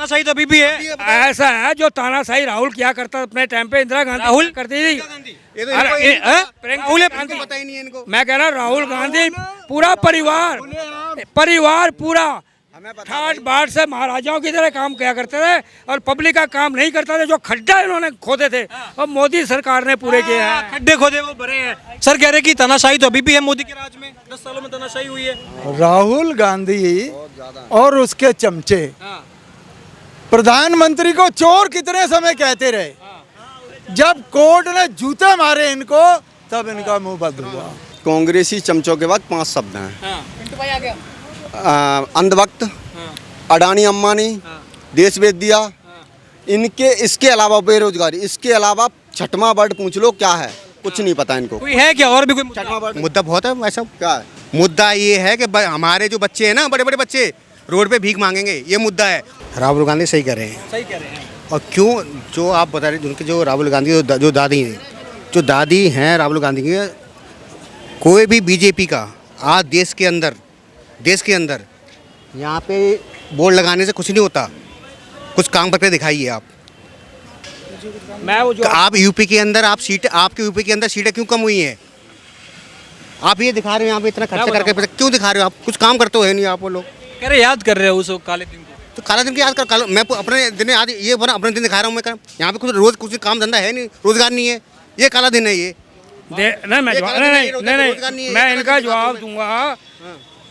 तानाशाही तो अभी भी है। ऐसा है जो तानाशाही राहुल क्या करता अपने टाइम पे, इंदिरा गांधी राहुल करती थी। राहुल पता ही नहीं है इनको। मैं कह रहा राहुल गांधी पूरा परिवार पूरा ठाट बाट से महाराजाओं की तरह काम किया करते थे और पब्लिक का काम नहीं करते थे। जो खड्डा इन्होंने खोदे थे और मोदी सरकार ने पूरे किए हैं। खड्डे खोदे वो भरे हैं। सर कह रहे कि तानाशाही तो अभी भी है मोदी के राज में, 10 सालों में तानाशाही हुई है। राहुल गांधी और उसके चमचे प्रधानमंत्री को चोर कितने समय कहते रहे, जब कोर्ट ने जूते मारे इनको तब इनका मुंह बंद हुआ। कांग्रेसी चमचों के बाद 5 शब्द हैं। अंधभक्त, अडानी अंबानी, देश बेच दिया, इनके इसके अलावा बेरोजगारी, इसके अलावा छठवां वर्ड पूछ लो क्या है, कुछ नहीं पता इनको। कोई है क्या और भी कोई छठवां वर्ड मुद्दा बहुत है वैसा। क्या है? मुद्दा ये है कि हमारे जो बच्चे हैं ना, बड़े बड़े बच्चे रोड पे भीख मांगेंगे, ये मुद्दा है। राहुल गांधी सही कह रहे हैं। सही कह रहे हैं। और क्यों जो आप बता रहे, उनके जो राहुल गांधी जो दादी हैं राहुल गांधी की, कोई भी बीजेपी का आज देश के अंदर यहाँ पे बोर्ड लगाने से कुछ नहीं होता, कुछ काम करके दिखाइए आप। मैं वो जो आप यूपी के अंदर आपके यूपी के अंदर सीटें क्यों कम हुई हैं? आप ये दिखा रहे हो यहाँ पे इतना खर्चा करके, क्यों दिखा रहे हो? आप कुछ काम करते हो है नहीं आप वो लोग। कह रहे याद कर रहे हो उस काले दिन को। तो काला दिन की याद कर, मैं अपने दिन आज ये बना अपने दिन दिखा रहा हूँ। मैं यहाँ पे कुछ काम धंधा है नहीं, रोजगार नहीं है, ये काला दिन है ये। नहीं मैं इनका जवाब दूंगा।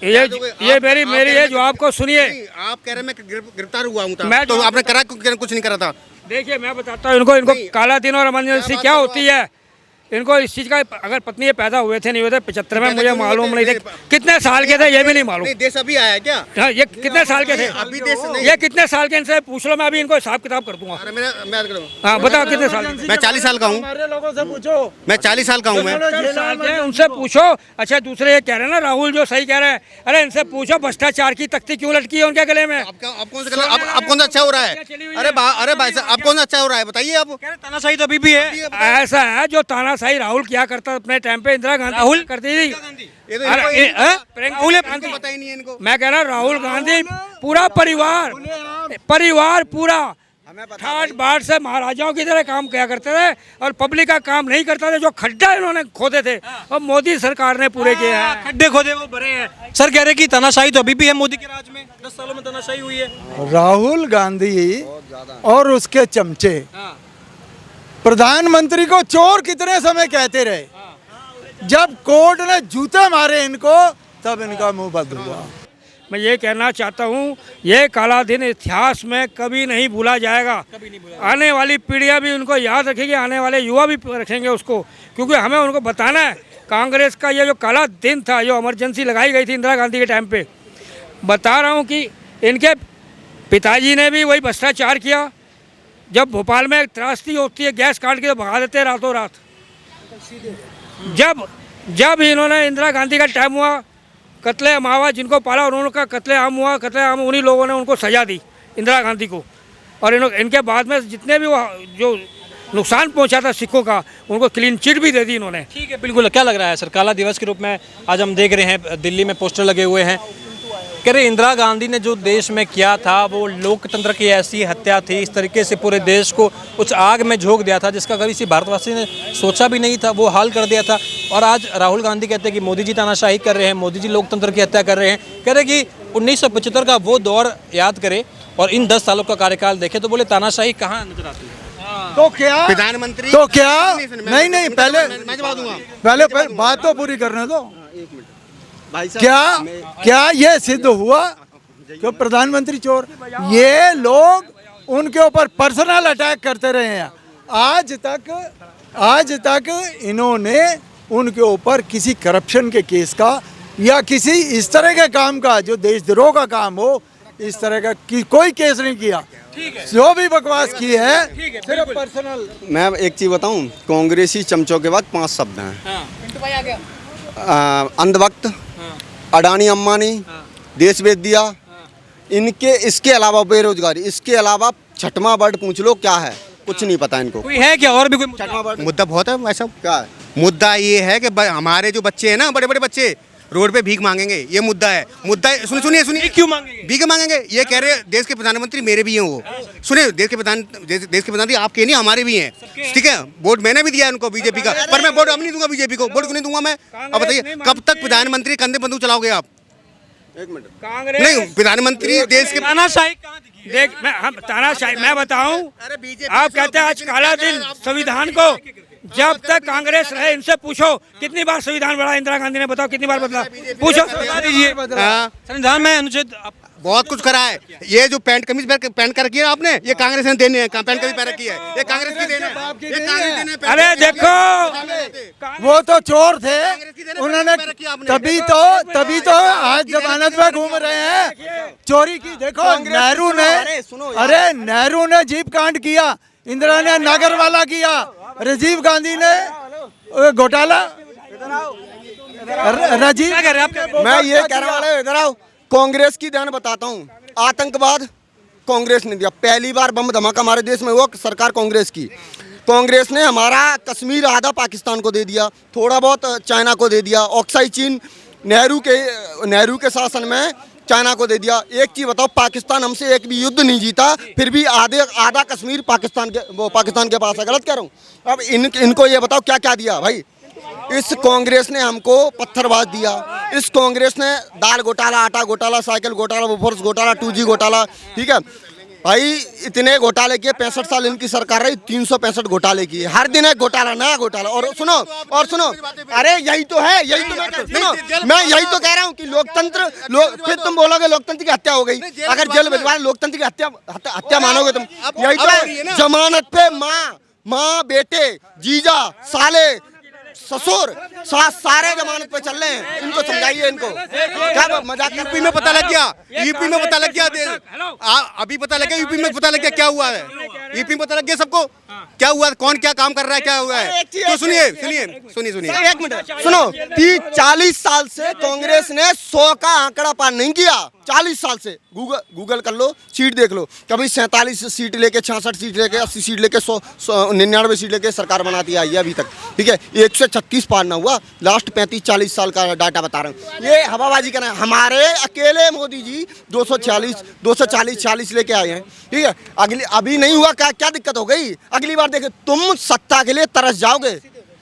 ये मेरी ये जवाब को सुनिए। आप कह रहे हैं मैं गिरफ्तार हुआ हूँ, मैं तो आपने करा कुछ नहीं करा था। देखिए मैं बताता हूँ इनको काला दिन और इमरजेंसी क्या होती है। इनको इस चीज़ का अगर पत्नी ये पैदा हुए थे नहीं हुए थे 75 में, मुझे मालूम नहीं थे कितने साल के थे, ये भी नहीं मालूम। देश अभी आया क्या? हाँ, ये कितने साल के थे अभी देश नहीं। ये कितने साल के, इनसे पूछ लो, मैं अभी इनको हिसाब किताब कर दूंगा। हाँ बताओ कितने साल के? मैं 40 साल का हूँ। लोगों से पूछो, मैं 40 साल का हूँ। मैं उनसे पूछो। अच्छा दूसरे ये कह रहे हैं ना राहुल जो सही कह रहे हैं, अरे इनसे पूछो भ्रष्टाचार की तख्ती क्यों लटकी है उनके गले में। अब कौन सा अच्छा हो रहा है? अरे भाई साहब, अब कौन सा अच्छा हो रहा है बताइए आप। तानाशाही तो अभी भी है। ऐसा है जो तानाशाही राहुल क्या करता अपने टाइम पे, इंदिरा गांधी राहुल करती थी। राहुल पता ही नहीं है इनको। मैं कह रहा राहुल गांधी पूरा परिवार पूरा ठाट बाट से महाराजाओं की तरह काम किया करते थे और पब्लिक का काम नहीं करते थे। जो खड्डा इन्होंने खोदे थे और मोदी सरकार ने पूरे किए हैं। खड्डे खोदे वो भरे हैं। सर कह रहे कि तानाशाही तो अभी भी है मोदी के राज में, 10 सालों में तानाशाही हुई है। राहुल गांधी और उसके चमचे प्रधानमंत्री को चोर कितने समय कहते रहे, जब कोर्ट ने जूते मारे इनको तब इनका मुंह बंद हुआ। मैं ये कहना चाहता हूँ ये काला दिन इतिहास में कभी नहीं भूला जाएगा। आने वाली पीढ़ियाँ भी उनको याद रखेगी, आने वाले युवा भी रखेंगे उसको, क्योंकि हमें उनको बताना है कांग्रेस का ये जो काला दिन था, जो इमरजेंसी लगाई गई थी इंदिरा गांधी के टाइम पे। बता रहा हूँ कि इनके पिताजी ने भी वही भ्रष्टाचार किया। जब भोपाल में त्रासदी होती है, गैस काट के तो भगा देते हैं रातों रात। जब इन्होंने इंदिरा गांधी का टाइम हुआ, कत्ले अमावा जिनको पाला उन्होंने कत्ले आम हुआ, कत्ले आम उन्हीं लोगों ने उनको सजा दी इंदिरा गांधी को। और इनके बाद में जितने भी जो नुकसान पहुंचा था सिखों का, उनको क्लीन चिट भी दे दी इन्होंने। ठीक है, बिल्कुल। क्या लग रहा है सर, काला दिवस के रूप में आज हम देख रहे हैं दिल्ली में पोस्टर लगे हुए हैं। कह रहे इंदिरा गांधी ने जो देश में किया था वो लोकतंत्र की ऐसी हत्या थी, इस तरीके से पूरे देश को उस आग में झोंक दिया था जिसका कभी किसी भारतवासी ने सोचा भी नहीं था, वो हाल कर दिया था। और आज राहुल गांधी कहते हैं कि मोदी जी तानाशाही कर रहे हैं, मोदी जी लोकतंत्र की हत्या कर रहे हैं। कह रहे कि 1975 का वो दौर याद करें और इन 10 सालों का कार्यकाल देखें तो बोले तानाशाही कहाँ नजर आती है। तो क्या प्रधानमंत्री तो क्या नहीं पहले मैं जवाब दूंगा। पहले बात तो पूरी करने दो। क्या ये सिद्ध हुआ कि प्रधानमंत्री चोर? ये लोग उनके ऊपर पर्सनल अटैक करते रहे हैं। आज तक इन्होंने उनके ऊपर किसी करप्शन के केस का या किसी इस तरह के काम का जो देशद्रोह का काम हो, इस तरह का कोई केस नहीं किया। जो भी बकवास की है सिर्फ पर्सनल। मैं एक चीज़ बताऊं, कांग्रेसी चमचों के बाद 5 शब्द हैं। अंधभक्त, अडानी अंबानी, देश बेच दिया, इनके इसके अलावा बेरोजगारी, इसके अलावा छठवां वर्ड पूछ लो क्या है, कुछ नहीं पता इनको। कोई है क्या और भी कोई छठवां वर्ड? मुद्दा बहुत है वैसा। क्या है? मुद्दा ये है कि हमारे जो बच्चे हैं ना, बड़े बड़े बच्चे रोड पे भीख मांगेंगे, ये मुद्दा है। सुनिए क्यों मांगेंगे? भीख मांगेंगे, ये कह रहे हैं देश के प्रधानमंत्री मेरे भी हैं वो। सुनिए, देश के प्रधानमंत्री आपके नहीं, हमारे भी हैं, ठीक है। वोट मैंने भी दिया है उनको बीजेपी का, पर मैं वोट अब नहीं दूंगा बीजेपी को। वोट क्यों नहीं दूंगा मैं? अब बताइए, कब तक प्रधानमंत्री कंधे बंदूक चलाओगे आप? एक मिनट, कांग्रेस नहीं, प्रधानमंत्री देश के तानाशाही कहाँ दिखी है? देख, हम तानाशाही मैं बताऊं, आप कहते हैं आज काला दिन संविधान को, जब तक कांग्रेस रहे इनसे पूछो कितनी बार संविधान बढ़ा इंदिरा गांधी ने, बताओ कितनी बार बदला, पूछो। बता दीजिए, हाँ, संविधान में अनुच्छेद बहुत कुछ करा है। ये जो पैंट कमीज पहन कर रखी है आपने, ये कांग्रेस ने देने हैं। पैंट कमीज पहन रखी है, ये कांग्रेस की देने हैं, ये कांग्रेस देने हैं। अरे देखो, वो तो चोर थे, उन्होंने तभी तो आज जमानत में घूम रहे हैं। चोरी की देखो, नेहरू ने जीप कांड किया, इंदिरा ने नागर वाला किया, राजीव गांधी ने घोटाला। राजीव क्या कह रहे हैं आप? मैं ये कह रहा हूँ, इधर आओ। कांग्रेस की ध्यान बताता हूँ, आतंकवाद कांग्रेस ने दिया। पहली बार बम धमाका हमारे देश में हुआ, सरकार कांग्रेस की। कांग्रेस ने हमारा कश्मीर आधा पाकिस्तान को दे दिया, थोड़ा बहुत चाइना को दे दिया। ऑक्साई चीन नेहरू के शासन में चाइना को दे दिया। एक चीज बताओ, पाकिस्तान हमसे एक भी युद्ध नहीं जीता, फिर भी आधा कश्मीर पाकिस्तान के पास है। गलत कह रहा हूँ? अब इनको ये बताओ क्या क्या दिया भाई। इस कांग्रेस ने हमको पत्थरबाज दिया, इस कांग्रेस ने दाल घोटाला, आटा घोटाला, साइकिल घोटाला, बोफोर्स घोटाला, 2G घोटाला, ठीक है भाई, इतने घोटाले किए। 65 साल इनकी सरकार रही, 365 घोटाले किए। हर दिन एक घोटाला, नया घोटाला। और सुनो, अरे यही तो है, यही तो मैं यही तो कह रहा हूँ कि लोकतंत्र, फिर तुम बोलोगे लोकतंत्र की हत्या हो गई। अगर जेल भिजवा लोकतंत्र की हत्या मानोगे तुम? यही तो है। जमानत पे माँ, बेटे, जीजा, साले, ससुर, सारे जमानत पे चल रहे हैं। इनको समझाइए, इनको क्या मजाक। यूपी में पता लग गया, यूपी में पता लग गया, अभी पता लग गया, यूपी में पता लग गया क्या हुआ है। यूपी में पता लग गया सबको क्या हुआ, कौन क्या काम कर रहा है, क्या हुआ है। तो सुनिए, एक मिनट सुनो। 30-40 साल से कांग्रेस ने 100 का आंकड़ा पार नहीं किया। 40 साल से गूगल कर लो, सीट देख लो। कभी 47 सीट लेके, 66 सीट लेके, 80 सीट लेके, 99 सीट लेके सरकार बनाती आई है अभी तक, ठीक है। 136 पार ना हुआ। लास्ट 35-40 साल का डाटा बता रहा हूँ। ये हवाबाजी करना है। हमारे अकेले मोदी जी 240 लेके आए हैं, ठीक है। अभी नहीं हुआ, क्या दिक्कत हो गई? अगली बार देखे, तुम सत्ता के लिए तरस जाओगे,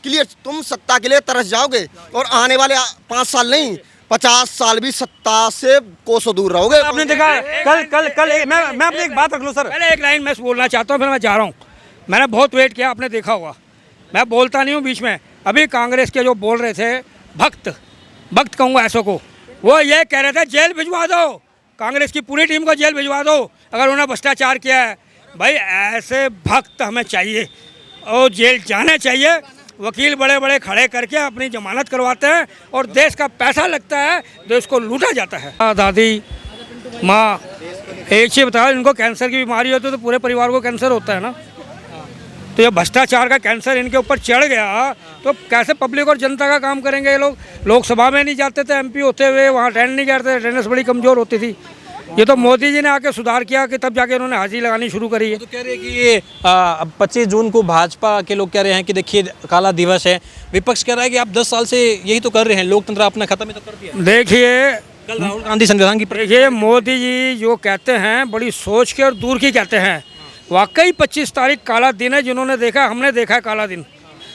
क्लियर, तुम सत्ता के लिए तरस जाओगे। और आने वाले 5 साल नहीं, 50 साल भी सत्ता से कोसों दूर रहोगे। आपने देखा कल मैं अपनी एक बात रख लूँ सर। पहले एक लाइन मैं बोलना चाहता हूँ, फिर मैं जा रहा हूँ। मैंने बहुत वेट किया, आपने देखा होगा, मैं बोलता नहीं हूँ बीच में। अभी कांग्रेस के जो बोल रहे थे भक्त कहूँगा ऐसो को, वो ये कह रहे थे जेल भिजवा दो, कांग्रेस की पूरी टीम को जेल भिजवा दो अगर उन्होंने भ्रष्टाचार किया है। भाई ऐसे भक्त हमें चाहिए और जेल जाने चाहिए। वकील बड़े बड़े खड़े करके अपनी जमानत करवाते हैं और देश का पैसा लगता है, देश को लूटा जाता है। दादी, माँ, एक चीज़ बताओ, इनको कैंसर की बीमारी होती है तो पूरे परिवार को कैंसर होता है ना। तो ये भ्रष्टाचार का कैंसर इनके ऊपर चढ़ गया तो कैसे पब्लिक और जनता का काम करेंगे ये लोग। लोकसभा में नहीं जाते थे MP होते हुए, वहाँ अटेंड नहीं करते, अटेंडेंस बड़ी कमज़ोर होती थी। ये तो मोदी जी ने आके सुधार किया कि तब जाके उन्होंने हाजिरी लगानी शुरू करी है। तो कह रहे हैं कि ये 25 जून को भाजपा के लोग कह रहे हैं कि देखिए काला दिवस है। विपक्ष कह रहा है कि आप 10 साल से यही तो कर रहे हैं, लोकतंत्र अपना खत्म ही तो कर दिया। देखिए, कल राहुल गांधी संविधान की देखिए, मोदी जी जो कहते हैं बड़ी सोच के और दूर की कहते हैं। वाकई 25 तारीख काला दिन है, जिन्होंने देखा, हमने देखा है काला दिन।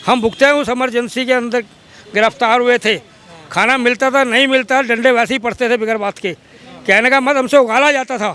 हम भुगते हैं, उस इमरजेंसी के अंदर गिरफ्तार हुए थे, खाना मिलता था नहीं मिलता, डंडे वैसे ही पड़ते थे बिगर बात के। कहने का मत, हमसे उगाला जाता था।